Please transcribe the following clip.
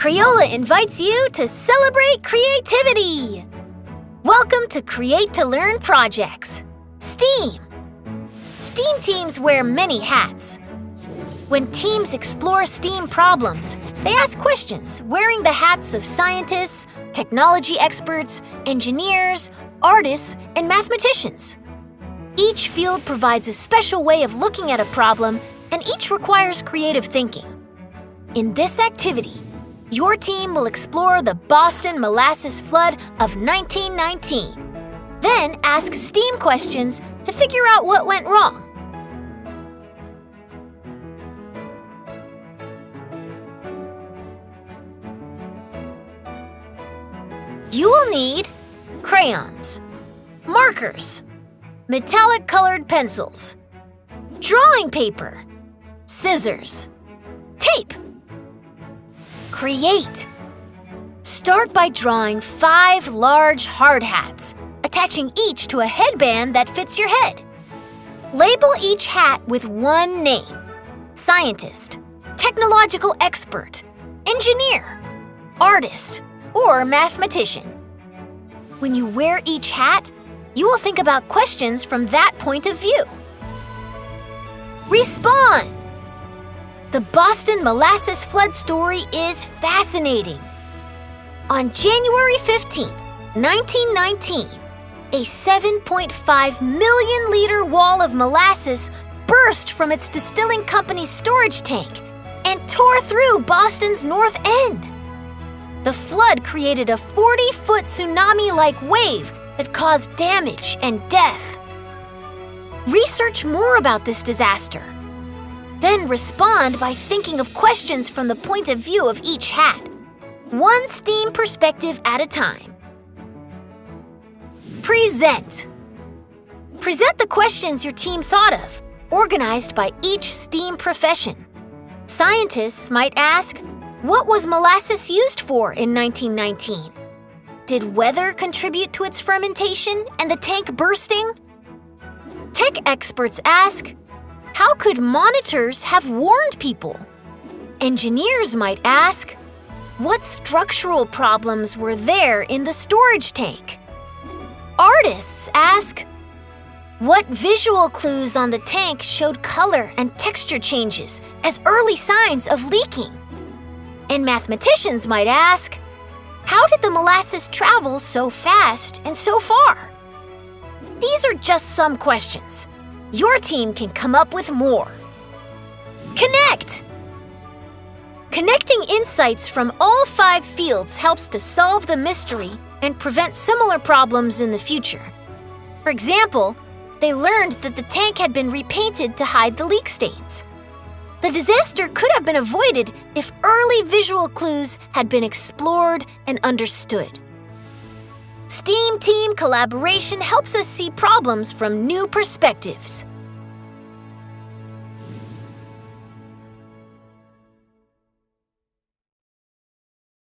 Crayola invites you to celebrate creativity! Welcome to Create to Learn projects. STEAM. STEAM teams wear many hats. When teams explore STEAM problems, they ask questions wearing the hats of scientists, technology experts, engineers, artists, and mathematicians. Each field provides a special way of looking at a problem, and each requires creative thinking. In this activity, your team will explore the Boston Molasses Flood of 1919. Then ask STEAM questions to figure out what went wrong. You will need crayons, markers, metallic colored pencils, drawing paper, scissors, tape. Create. Start by drawing 5 large hard hats, attaching each to a headband that fits your head. Label each hat with one name: scientist, technological expert, engineer, artist, or mathematician. When you wear each hat, you will think about questions from that point of view. Respond! The Boston Molasses Flood story is fascinating. On January 15, 1919, a 7.5 million-liter wall of molasses burst from its distilling company's storage tank and tore through Boston's north end. The flood created a 40-foot tsunami-like wave that caused damage and death. Research more about this disaster. Then respond by thinking of questions from the point of view of each hat, one STEAM perspective at a time. Present. Present the questions your team thought of, organized by each STEAM profession. Scientists might ask, what was molasses used for in 1919? Did weather contribute to its fermentation and the tank bursting? Tech experts ask, how could monitors have warned people? Engineers might ask, what structural problems were there in the storage tank? Artists ask, what visual clues on the tank showed color and texture changes as early signs of leaking? And mathematicians might ask, how did the molasses travel so fast and so far? These are just some questions. Your team can come up with more. Connect! Connecting insights from all 5 fields helps to solve the mystery and prevent similar problems in the future. For example, they learned that the tank had been repainted to hide the leak stains. The disaster could have been avoided if early visual clues had been explored and understood. STEAM team collaboration helps us see problems from new perspectives.